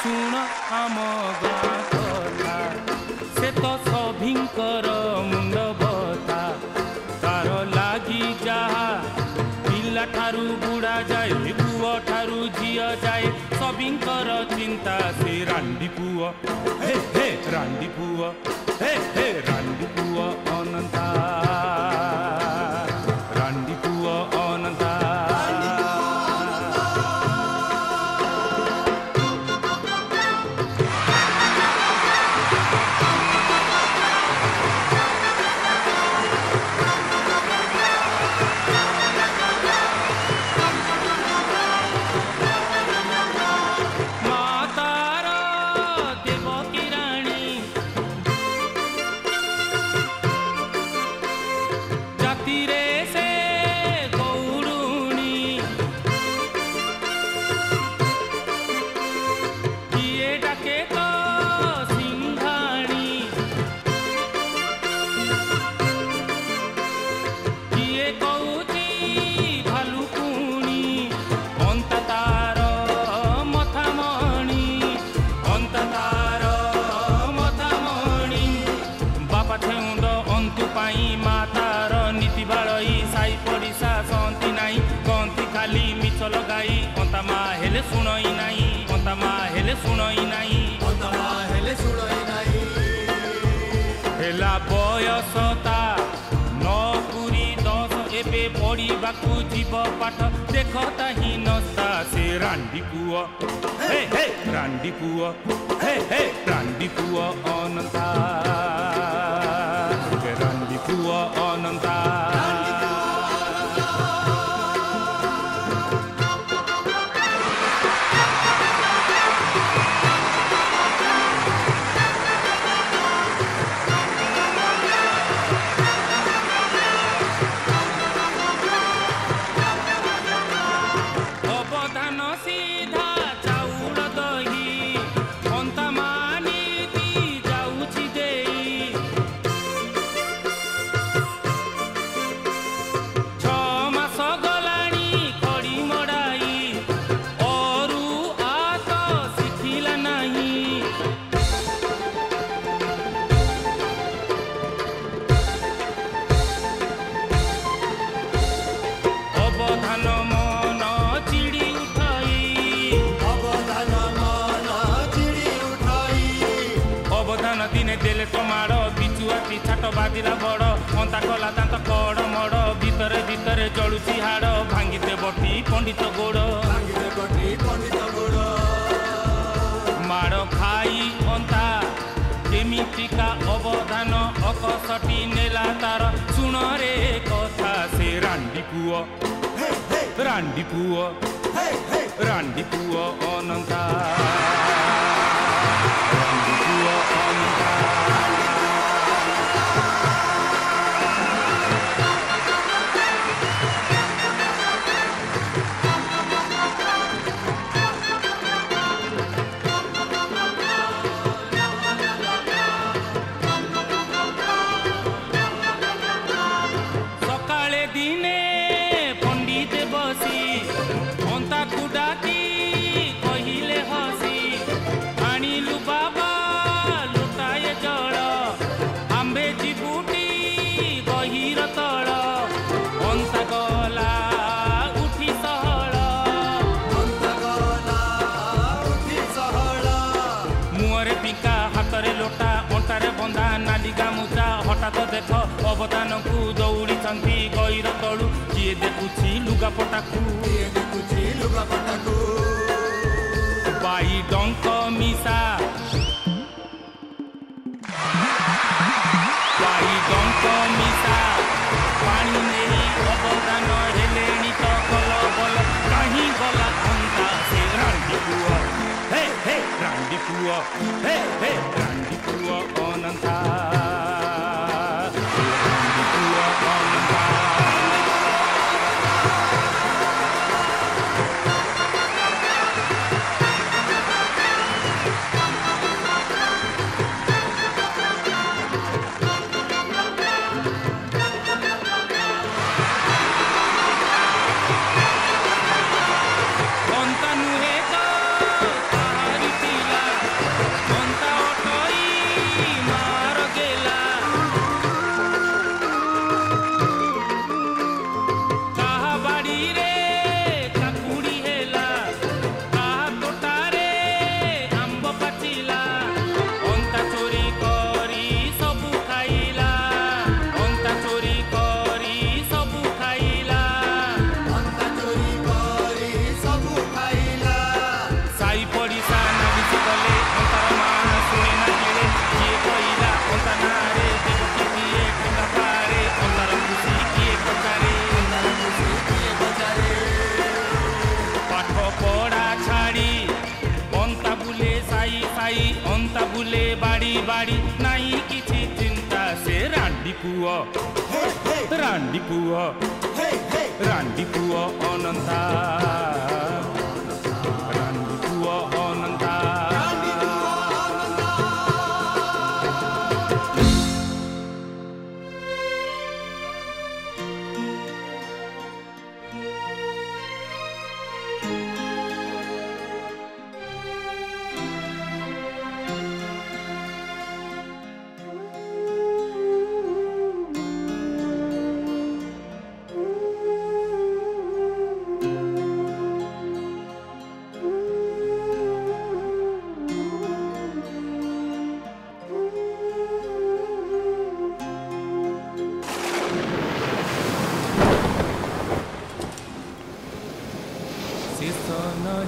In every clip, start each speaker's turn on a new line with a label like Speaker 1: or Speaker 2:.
Speaker 1: शुण आम गाँ कथा से तो सभिंकर मुंड बता तार लागी जहा पिला ठारू बुढ़ा जाए पुओ ठारू झियो जाए सभिंकर चिंता से रांडी पुओ हे हे रांडी पुओ हे हे रांडी पुओ अनंता रांडी पुओ अनंता लगाई अंतमा हेले सुनई नाही अंतमा हेले सुनई नाही
Speaker 2: अंतमा हेले सुनई नाही
Speaker 1: हेला बयसता 9 पुरी 10 एबे पढ़िबाकू जीव पाठ देखता ही नस्ता से रांडी पुओ हे हे रांडी पुओ हे हे रांडी पुओ अनंता रांडी पुओ अनंता देले टमाड़ो बिचुआती छाट बाजिला बड़ अंता कला दांत कड़ मड़ भितरे भितरे जलुची हाड़ भांगीते बटी पंडित गोड़ माड़ खाई अंता केमितिका अवधान अकसटी नेला तार सुन रे कथा से रांडी पुओ रांडी पुओ रांडी पुओ अनंता रांडी पुओ अनंता सकाळे दिने पंडित बसी अंता कुडाकी हठात देख अवदान को दौड़ी गईर तलू किए देखुची लुगापटा बाई डंक मिसा पानी नहीं अवदान हेले तो कल बल कहीं गला अंता से रांडी पुआ हे रांडी पुआ हे रांडी पुआ अनंता रांडी पुआ अनंता अंता बुले बाड़ी बाड़ी नहीं किसी चिंता से रांडी पुआ रांडी पुआ रांडी पुआ अनंता रांडी पुआ अनंता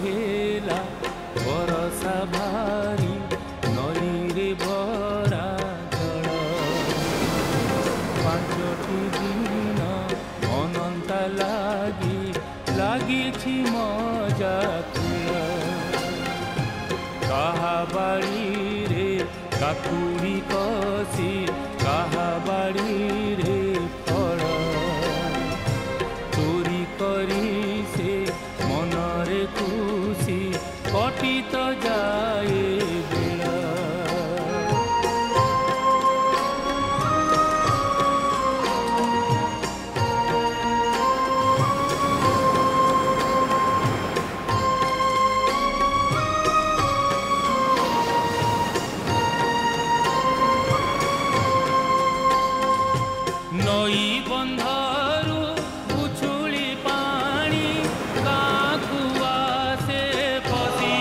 Speaker 1: हेला भरोसा भारी नली रे भरा जल पांचटी दिन अनंता लगी मजा कहा बाड़ी रे काकुड़ी कसी कहा बाड़ी रे फल चोरी करी से मनरे खुशी कटी तो जाए बेला नई बंधरू उछुली पानी काकुआ से पसी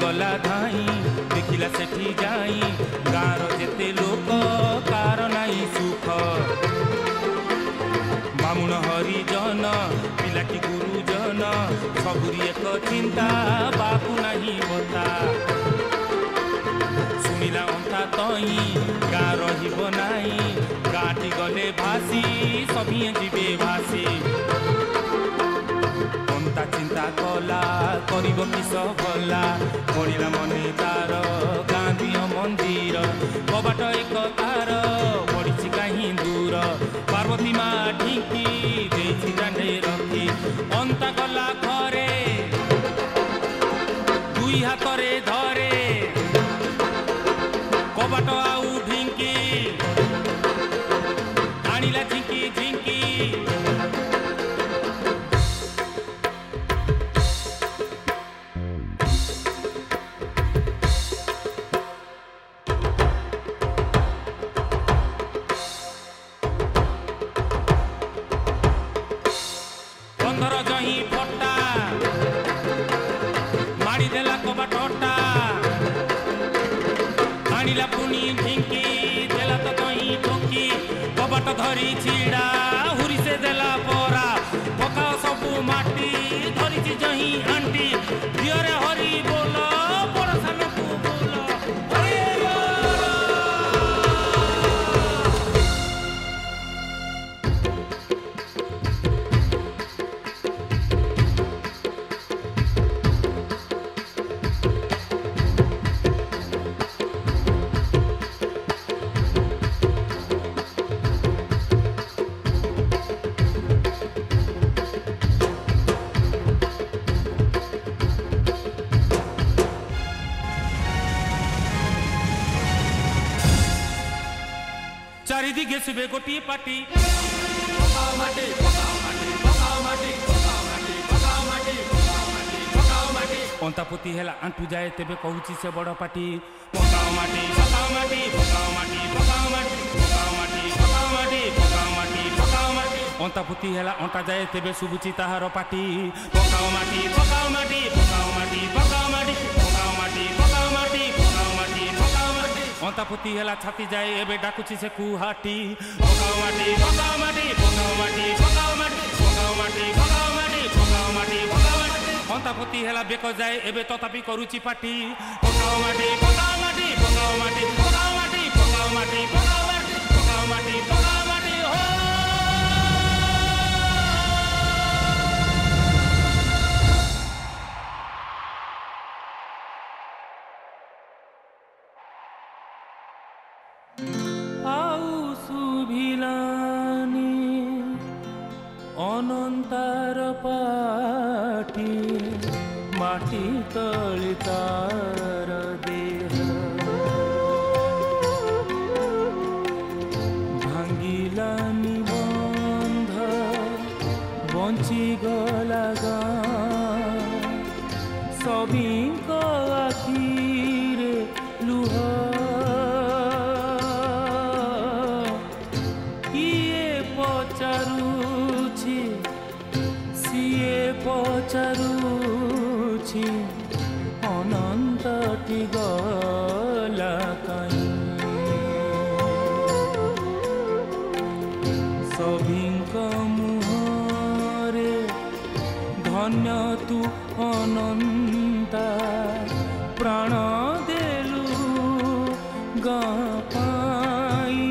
Speaker 1: गला धाई देखिला सेठी जाई गाँर जेते लोक कार नाई सुख बामुण हरिजन पिलाटी गुरुजन सबुरी एक चिंता बापू नहीं बता शुणिला अंता तई गाँ रहिब नाई गाँटी गले भासी सभिए जीवे भासी अंता चिंता कला करिब किस भला पड़िला मने तार गाँधी मंदिर कबाट एक तार पड़ी कहीं दूर पार्वती माँ ढिंकी देछि दांडे रखी अंता गला घरे दुई हाथरे धरे कबाट आउ ढिंकी आनिला झिंकी झिंकी धरी छिड़ा हुरी से देला पोरा पका सबू माटी धरी जही आंटी दियरे हरी बोल बरसान को बोल चारिदिगे सुबे गोटी पाटी अंतापुती हेला आंटू जाए तेबे कहूची से बड़ पाटी पकाओ माटी पकाओ माटी पकाओ माटी पकाओ माटी पकाओ माटी पकाओ माटी पकाओ माटी पकाओ माटी अंतापुती हेला अंटा जाए तेबे सुबुची ताहार पाटी पकाओ माटी पकाओ माटी पकाओ माटी पकाओ माटी पकाओ माटी पकाओ माटी पकाओ माटी पकाओ माटी अंतापुती हेला छाती जाए एबे डाकुची से कुहाटी पकाओ माटी पकाओ माटी पकाओ माटी पकाओ माटी पकाओ माटी पकाओ माटी पकाओ माटी पकाओ माटी अंतापुती हेला बेक जाए एबे तथापि करूची पाटी पकाओ माटी पकाओ माटी पकाओ माटी पकाओ माटी पकाओ माटी पकाओ माटी पकाओ माटी पकाओ माटी हो अनंतार पाटी माटी तले तार देह भांगिला निबंध बंची गला गाँ सभिंक आखिरे लुह किए पचारुछि सिए पचारुछि अनंतटी गला काई सभिंक मुहरे धन्य तू अनंता प्राण देलु गाँ पाई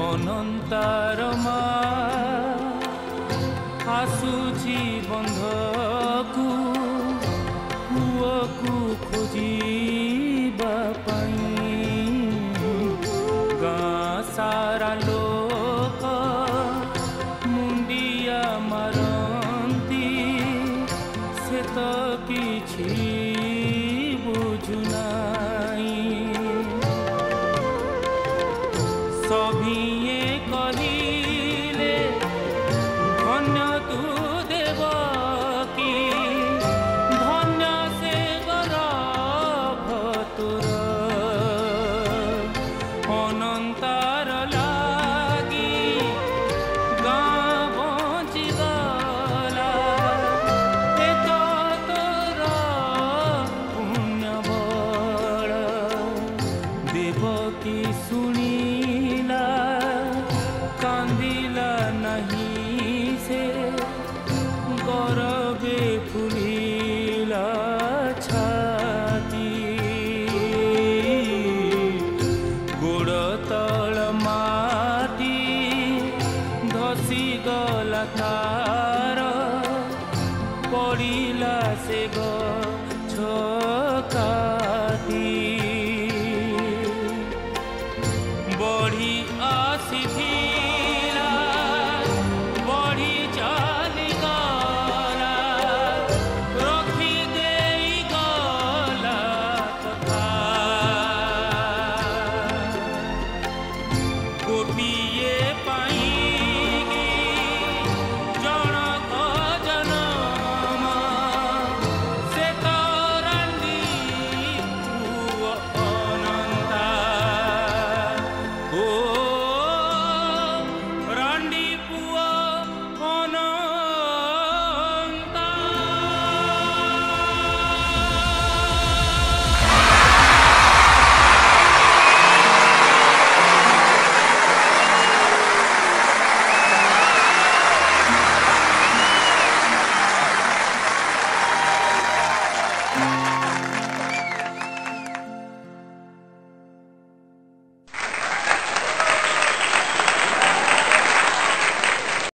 Speaker 1: अनंतार आसुची बंधकू पुअकू खोजिबा पाई गाँ सारा लोक मुंडिया मारंती से तो किछि बुझुनाई सभिए कहिले धन्य तू देवकी कांदिला नहीं से गौरवे फुलिला छाती गोड़ तल माटी धसी गला तार पड़िला से गछ काटी बढ़ी आसीथिला बढ़ी चली गला रखी देई गला कथा गोटिए पाई